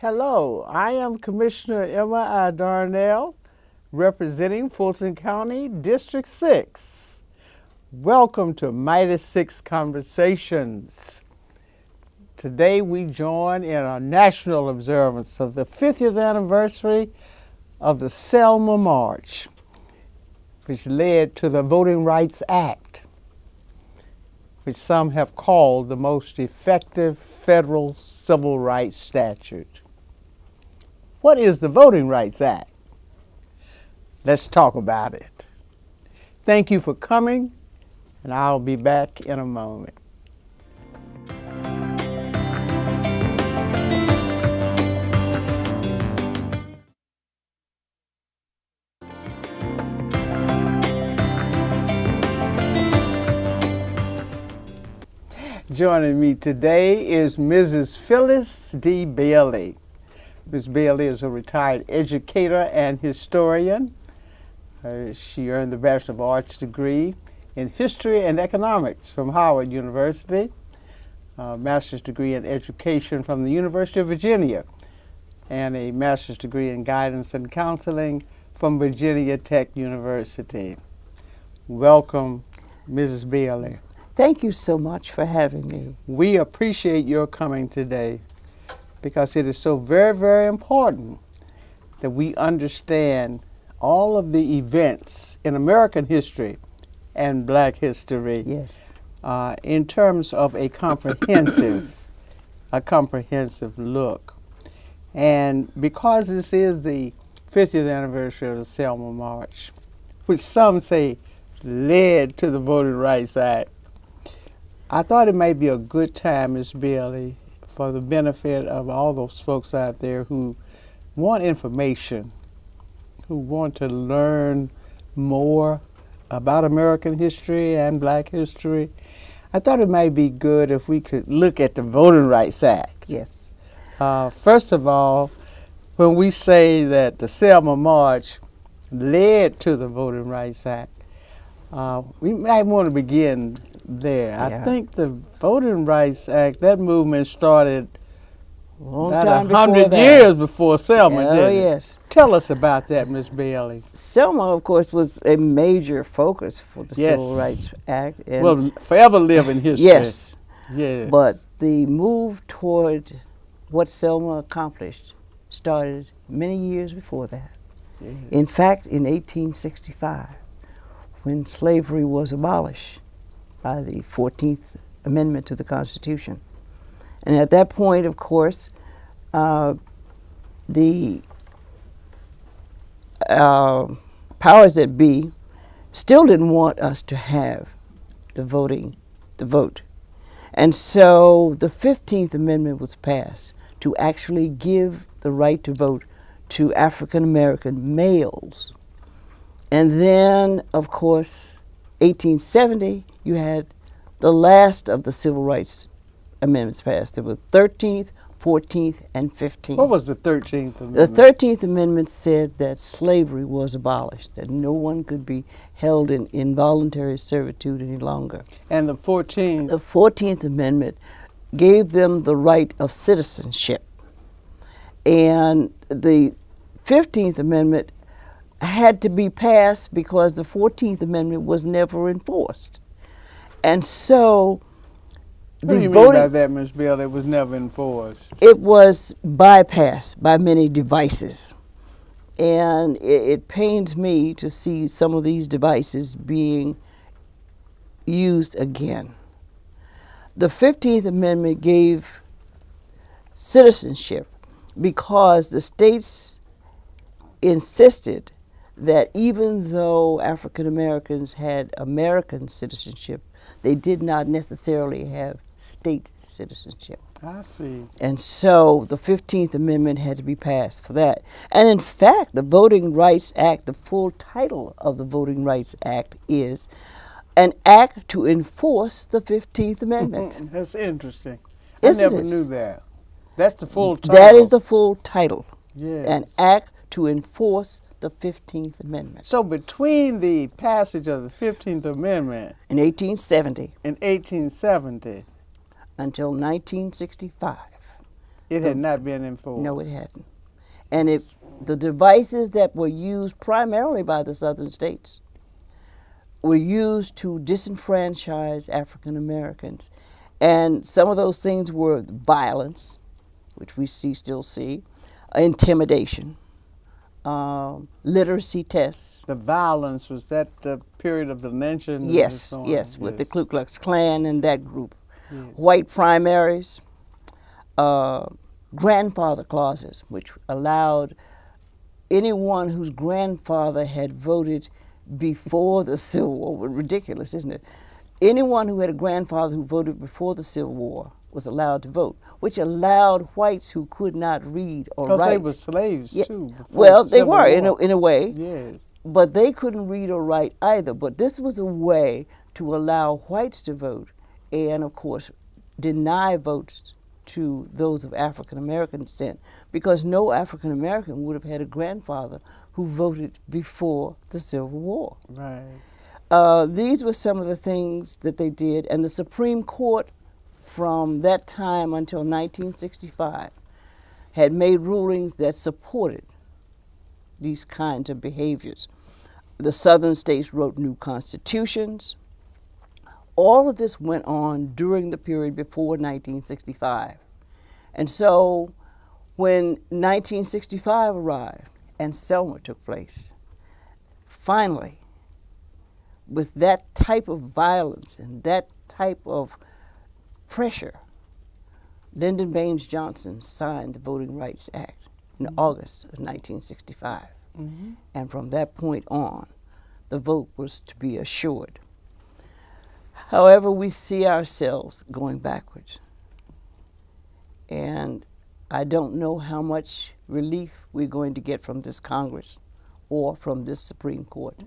Hello, I am Commissioner Emma I. Darnell, representing Fulton County District 6. Welcome to Mighty Six Conversations. Today we join in a national observance of the 50th anniversary of the Selma March, which led to the Voting Rights Act, which some have called the most effective federal civil rights statute. What is the Voting Rights Act? Let's talk about it. Thank you for coming, and I'll be back in a moment. Joining me today is Mrs. Phyllis D. Bailey. Ms. Bailey is a retired educator and historian. She earned the Bachelor of Arts degree in History and Economics from Howard University, a master's degree in education from the University of Virginia, and a master's degree in guidance and counseling from Virginia Tech University. Welcome, Mrs. Bailey. Thank you so much for having me. We appreciate your coming today because it is so very, very important that we understand all of the events in American history and Black history. Yes. In terms of a comprehensive look. And because this is the 50th anniversary of the Selma March, which some say led to the Voting Rights Act, I thought it might be a good time, Ms. Bailey, for the benefit of all those folks out there who want information, who want to learn more about American history and Black history. I thought it might be good if we could look at the Voting Rights Act. Yes. First of all, when we say that the Selma March led to the Voting Rights Act, we might want to begin there. Yeah. I think the Voting Rights Act, that movement started about 100 100 years before Selma, Oh, didn't it? yes. Tell us about that, Ms. Bailey. Selma, of course, was a major focus for the Yes. Civil Rights Act. And Will forever live in history. yes. Yes. But the move toward what Selma accomplished started many years before that. Yes. In fact, in 1865, when slavery was abolished by the 14th Amendment to the Constitution. And at that point, of course, the powers that be still didn't want us to have the vote. And so the 15th Amendment was passed to actually give the right to vote to African American males. And then, of course, 1870, you had the last of the civil rights amendments passed. There were 13th, 14th, and 15th. What was the 13th Amendment? The 13th Amendment said that slavery was abolished, that no one could be held in involuntary servitude any longer. And the 14th? The 14th Amendment gave them the right of citizenship. And the 15th Amendment had to be passed because the 14th Amendment was never enforced. And so What do you mean by that, Ms. Bailey? It was never enforced. It was bypassed by many devices. And it pains me to see some of these devices being used again. The 15th Amendment gave citizenship because the states insisted that even though African Americans had American citizenship, they did not necessarily have state citizenship. I see. And so the 15th Amendment had to be passed for that. And in fact, the Voting Rights Act, the full title of the Voting Rights Act is an act to enforce the 15th Amendment. That's interesting. Isn't I never it? knew that. That's the full title. That is the full title. Yes. An act to enforce the 15th Amendment. So between the passage of the 15th Amendment In 1870 in 1870 until 1965. It had not been enforced. No, it hadn't. And the devices that were used primarily by the southern states were used to disenfranchise African Americans. And some of those things were violence, which we still see, intimidation, literacy tests. The violence, was that the period of the lynching? Yes, and so on? yes, with the Ku Klux Klan and that group. Yes. White primaries, grandfather clauses, which allowed anyone whose grandfather had voted before the Civil War. Ridiculous, isn't it? Anyone who had a grandfather who voted before the Civil War was allowed to vote, which allowed whites who could not read or write. Because they were slaves, too. Well, they were, in a way. Yes. But they couldn't read or write either. But this was a way to allow whites to vote and, of course, deny votes to those of African American descent, because no African American would have had a grandfather who voted before the Civil War. Right. These were some of the things that they did, and the Supreme Court from that time until 1965 had made rulings that supported these kinds of behaviors. The southern states wrote new constitutions. All of this went on during the period before 1965. And so when 1965 arrived and Selma took place, finally, with that type of violence and that type of pressure, Lyndon Baines Johnson signed the Voting Rights Act in August of 1965. Mm-hmm. And from that point on, the vote was to be assured. However, we see ourselves going backwards. And I don't know how much relief we're going to get from this Congress or from this Supreme Court.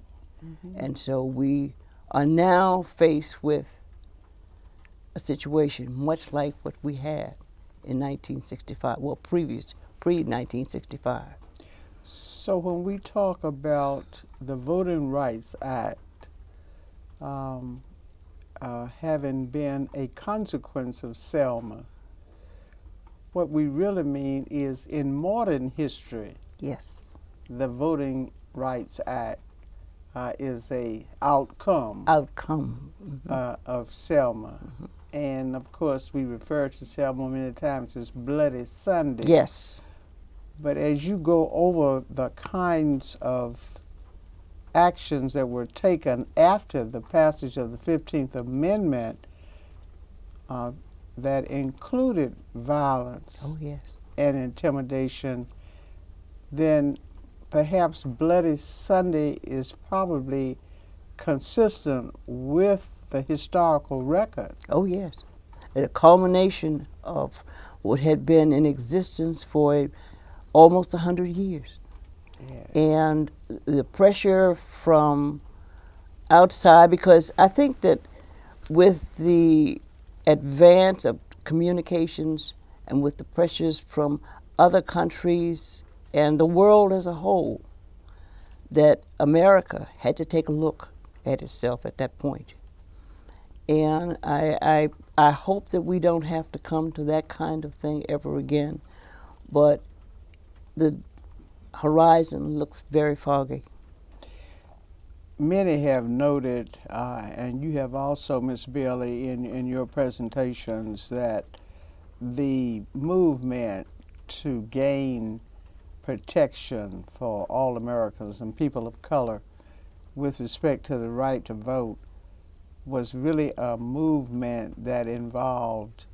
Mm-hmm. And so we are now faced with a situation much like what we had in 1965, well, pre-1965. So when we talk about the Voting Rights Act having been a consequence of Selma, what we really mean is in modern history, yes, the Voting Rights Act is a outcome mm-hmm. Of Selma. Mm-hmm. And of course, we refer to Selma many times as Bloody Sunday. Yes. But as you go over the kinds of actions that were taken after the passage of the 15th Amendment that included violence and intimidation, then perhaps Bloody Sunday is probably consistent with the historical record. Oh, yes. A culmination of what had been in existence for almost 100 years. Yes. And the pressure from outside, because I think that with the advance of communications and with the pressures from other countries and the world as a whole, that America had to take a look at itself at that point. And I hope that we don't have to come to that kind of thing ever again, but the horizon looks very foggy. Many have noted, and you have also, Ms. Bailey, in your presentations, that the movement to gain protection for all Americans and people of color with respect to the right to vote was really a movement that involved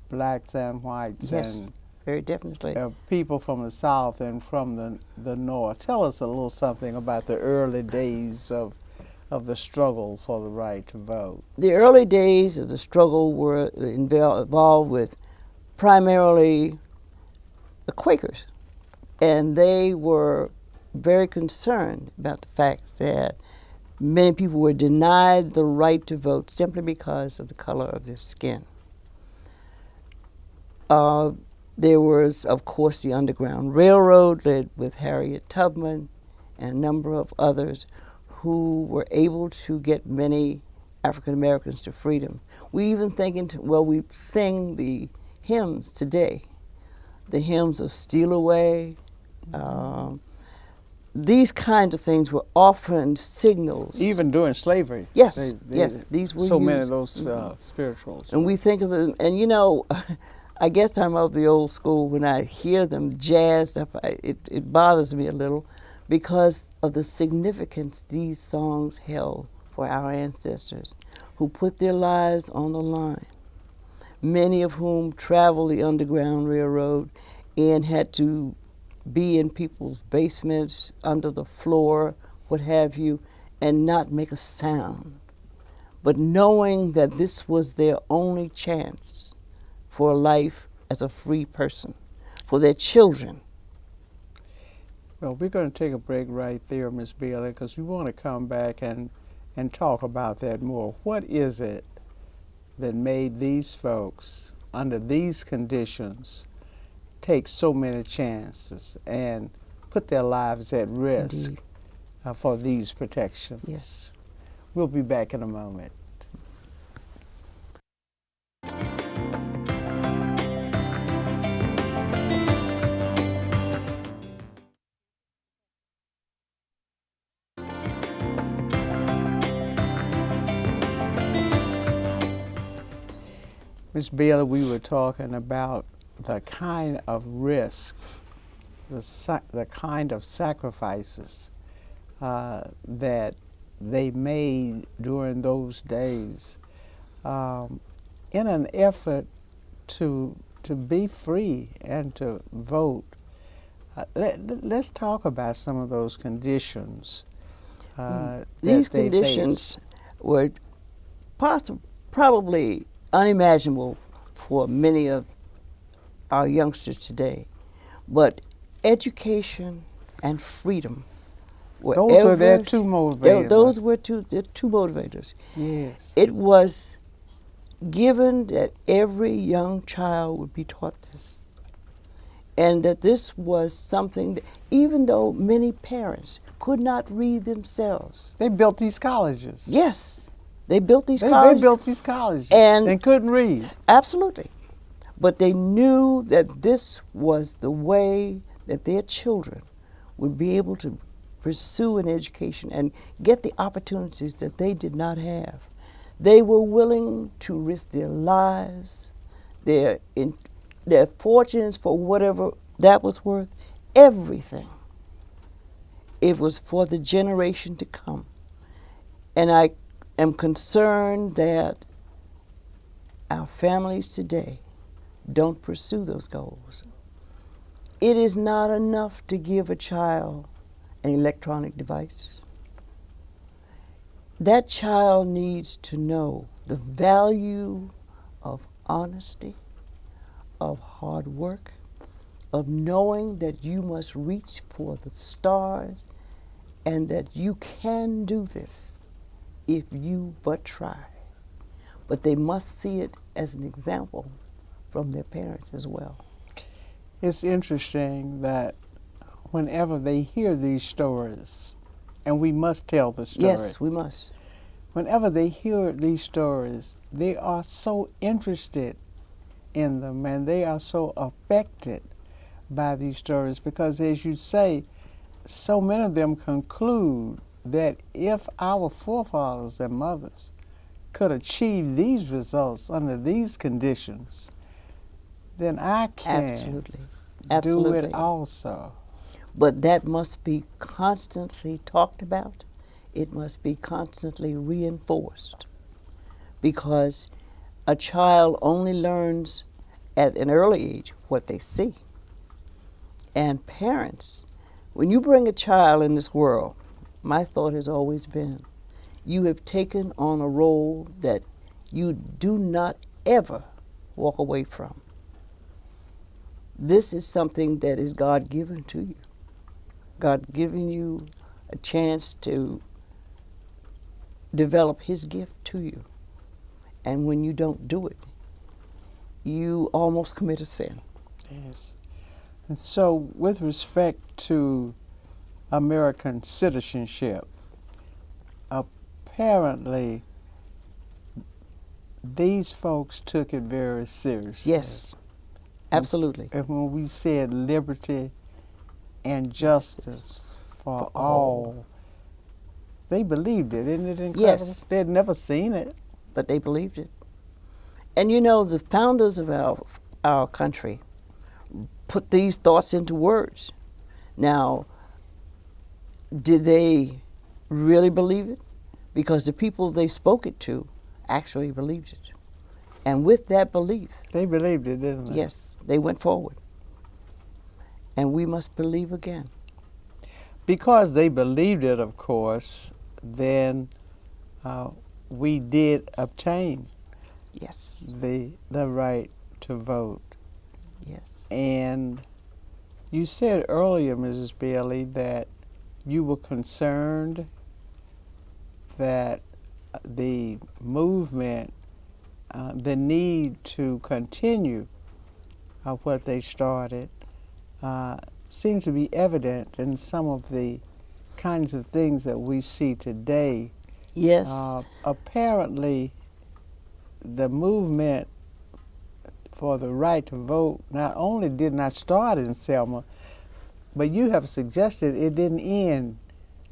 blacks and whites. Yes, and very definitely. People from the South and from the North. Tell us a little something about the early days of the struggle for the right to vote. The early days of the struggle were involved with primarily the Quakers, and they were very concerned about the fact that many people were denied the right to vote simply because of the color of their skin. There was, of course, the Underground Railroad, led with Harriet Tubman and a number of others who were able to get many African Americans to freedom. We even think we sing the hymns today the hymns of Steal Away. These kinds of things were often signals. Even during slavery. Yes, yes, these were so used. many of those spirituals. And we think of them, and you know, I guess I'm of the old school. When I hear them jazzed up, it bothers me a little because of the significance these songs held for our ancestors who put their lives on the line, many of whom traveled the Underground Railroad and had to be in people's basements, under the floor, what have you, and not make a sound. But knowing that this was their only chance for a life as a free person, for their children. Well, we're going to take a break right there, Miss Bailey, because we want to come back and talk about that more. What is it that made these folks, under these conditions, take so many chances and put their lives at risk for these protections? Yes. We'll be back in a moment. Ms. Bailey, we were talking about the kind of risk, the kind of sacrifices that they made during those days in an effort to be free and to vote. Let's talk about some of those conditions. These conditions were probably unimaginable for many of our youngsters today, but education and freedom were those were their two motivators. Those were their two motivators. Yes. It was given that every young child would be taught this, and that this was something that, even though many parents could not read themselves, they built these colleges. Yes. They built these colleges. They built these colleges and couldn't read. Absolutely. But they knew that this was the way that their children would be able to pursue an education and get the opportunities that they did not have. They were willing to risk their lives, their fortunes for whatever that was worth, everything. It was for the generation to come. And I am concerned that our families today don't pursue those goals. It is not enough to give a child an electronic device. That child needs to know the value of honesty, of hard work, of knowing that you must reach for the stars and that you can do this if you but try. But they must see it as an example from their parents as well. It's interesting that whenever they hear these stories, and we must tell the story. Yes, we must. Whenever they hear these stories, they are so interested in them and they are so affected by these stories because, as you say, so many of them conclude that if our forefathers and mothers could achieve these results under these conditions, then I can do it also. But that must be constantly talked about. It must be constantly reinforced because a child only learns at an early age what they see. And parents, when you bring a child in this world, my thought has always been, you have taken on a role that you do not ever walk away from. This is something that is God-given to you. God giving you a chance to develop His gift to you. And when you don't do it, you almost commit a sin. Yes. And so with respect to American citizenship, apparently these folks took it very seriously. Yes, Absolutely. And when we said liberty and justice for For all, they believed it. Isn't it incredible? Yes. They had never seen it. But they believed it. And you know, the founders of our country put these thoughts into words. Now, did they really believe it? Because the people they spoke it to actually believed it. And with that belief, They believed it, didn't they? yes, they went forward. And we must believe again. Because they believed it, of course, then we did obtain Yes, the right to vote. yes. And you said earlier, Mrs. Bailey, that you were concerned that the movement, the need to continue what they started, seems to be evident in some of the kinds of things that we see today. Yes. Apparently, the movement for the right to vote not only did not start in Selma, but you have suggested it didn't end.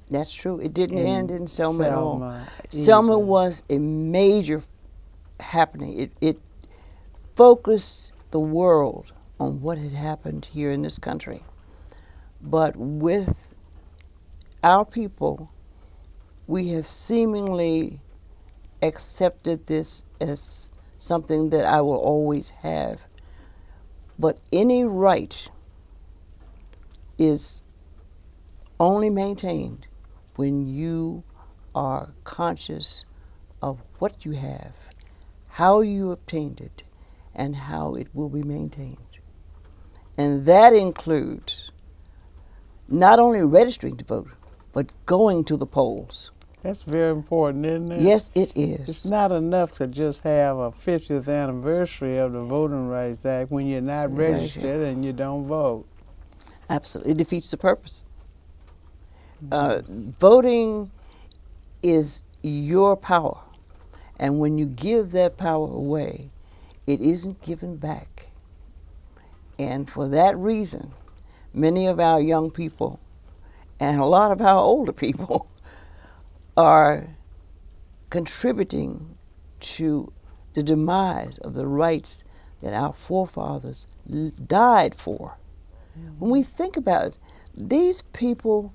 That's true. It didn't end in Selma at all. Selma Selma either. was a major happening. It focused the world on what had happened here in this country. But with our people, we have seemingly accepted this as something that I will always have. But any right is only maintained when you are conscious of what you have, how you obtained it, and how it will be maintained. And that includes not only registering to vote, but going to the polls. That's very important, isn't it? Yes, it is. It's not enough to just have a 50th anniversary of the Voting Rights Act when you're not Right. registered and you don't vote. Absolutely. It defeats the purpose. Voting is your power. And when you give that power away, it isn't given back. And for that reason, many of our young people and a lot of our older people are contributing to the demise of the rights that our forefathers died for. When we think about it, these people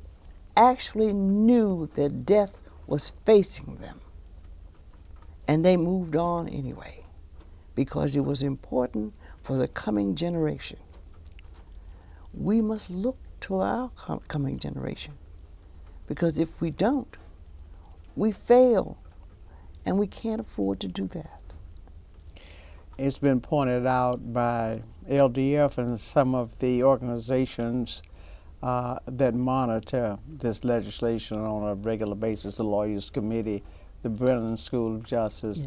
actually knew that death was facing them. And they moved on anyway, because it was important for the coming generation. We must look to our coming generation, because if we don't, we fail, and we can't afford to do that. It's been pointed out by LDF and some of the organizations that monitor this legislation on a regular basis, the Lawyers Committee, the Brennan School of Justice.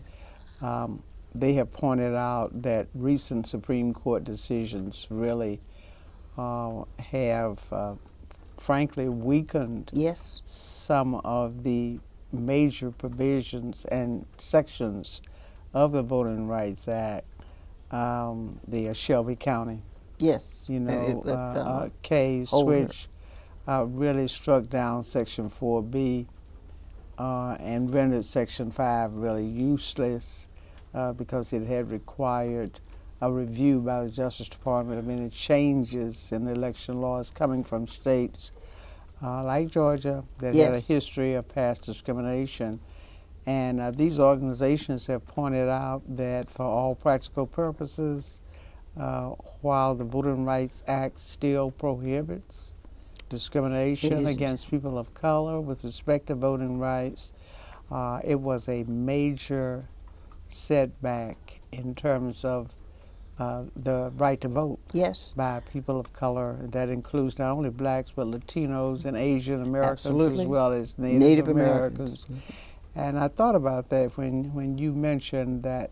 Yeah. They have pointed out that recent Supreme Court decisions really have, frankly, weakened Yes. some of the major provisions and sections of the Voting Rights Act. The Shelby County, Yes. case, Holder. which really struck down Section 4B and rendered Section 5 really useless because it had required a review by the Justice Department of any changes in election laws coming from states like Georgia that had a Yes. history of past discrimination. And these organizations have pointed out that for all practical purposes, while the Voting Rights Act still prohibits discrimination against people of color with respect to voting rights, it was a major setback in terms of the right to vote Yes. by people of color. That includes not only blacks, but Latinos and Asian Americans, Absolutely. as well as Native Americans. Americans. And I thought about that when you mentioned that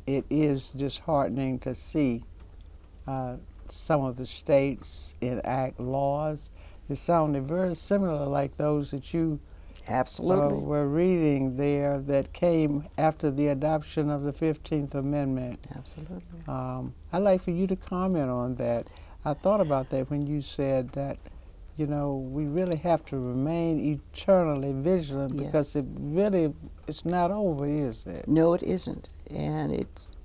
it is disheartening to see some of the states enact laws. It sounded very similar like those that you Absolutely. we're reading there that came after the adoption of the 15th Amendment. Absolutely. I'd like for you to comment on that. I thought about that when you said that, you know, we really have to remain eternally vigilant because Yes. it's not over, is it? No, it isn't. And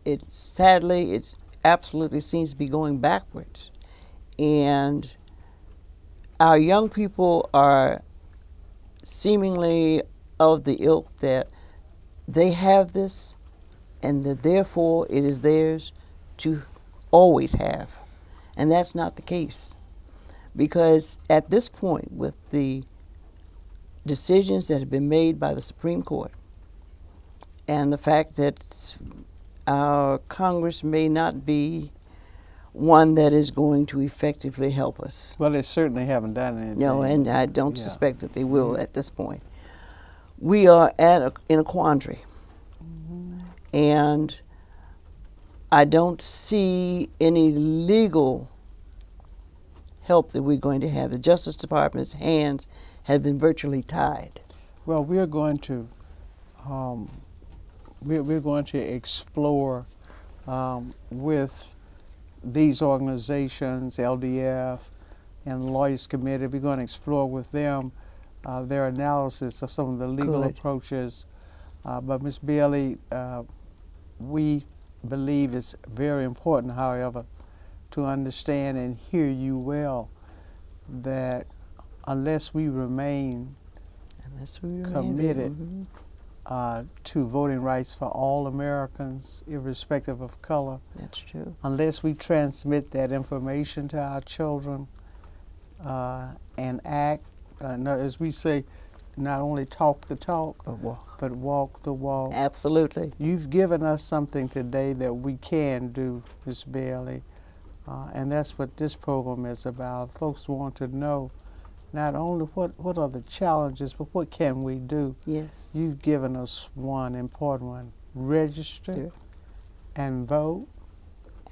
it sadly, it absolutely seems to be going backwards. And our young people are seemingly of the ilk that they have this and that therefore it is theirs to always have. And that's not the case. Because at this point, with the decisions that have been made by the Supreme Court and the fact that our Congress may not be one that is going to effectively help us. Well, they certainly haven't done anything. No, and I don't Yeah. suspect that they will at this point. We are in a quandary. And I don't see any legal help that we're going to have. The Justice Department's hands have been virtually tied. Well, we're going to we're going to explore with these organizations, LDF and Lawyers Committee. We're going to explore with them their analysis of some of the legal Good. approaches. But Ms. Bailey, we believe it's very important, however, to understand and hear you well that unless we remain Unless we remain committed mhm. to voting rights for all Americans, irrespective of color, That's true. unless we transmit that information to our children and act, as we say, not only talk the talk, but walk the walk. Absolutely. You've given us something today that we can do, Ms. Bailey, and that's what this program is about. Folks want to know not only what are the challenges, but what can we do. Yes. You've given us one important one: register Sure. and vote,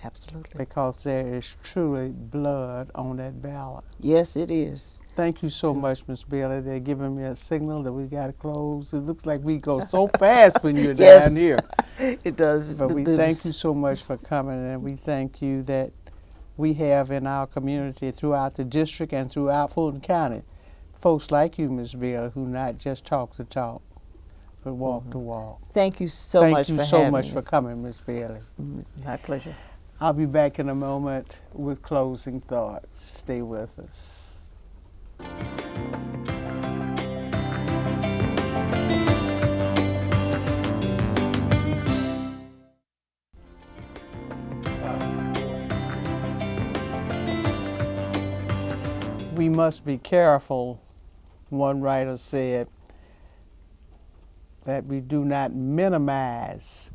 Absolutely. because there is truly blood on that ballot. Yes, it is. Thank you so much, Ms. Bailey. They're giving me a signal that we got to close. It looks like we go so fast when you're Yes. down here. It does. But we thank you so much for coming, and we thank you that we have in our community throughout the district and throughout Fulton County folks like you, Ms. Bailey, who not just talk the talk, but walk the walk. Thank you so much Thank for you so having much me. for coming, Ms. Bailey. My pleasure. I'll be back in a moment with closing thoughts. Stay with us. We must be careful, one writer said, that we do not minimize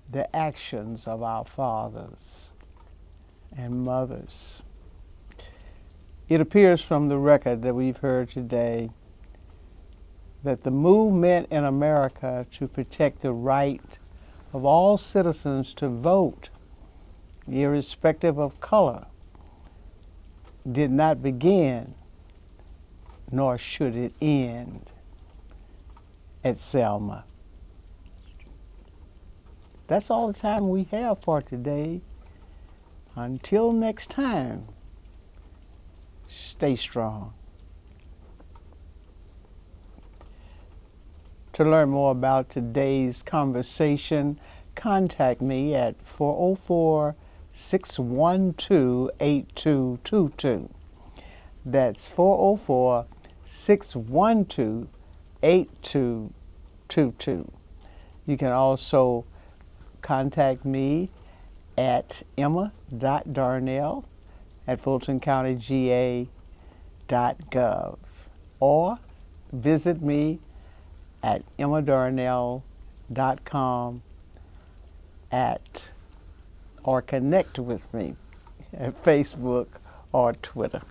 the actions of our fathers and mothers. It appears from the record that we've heard today that the movement in America to protect the right of all citizens to vote, irrespective of color, did not begin, nor should it end, at Selma. That's all the time we have for today. Until next time, stay strong. To learn more about today's conversation, contact me at 404-612-8222. That's 404-612-8222. You can also contact me at emma.darnell@fultoncountyga.gov or visit me at emmadarnell.com or connect with me at Facebook or Twitter.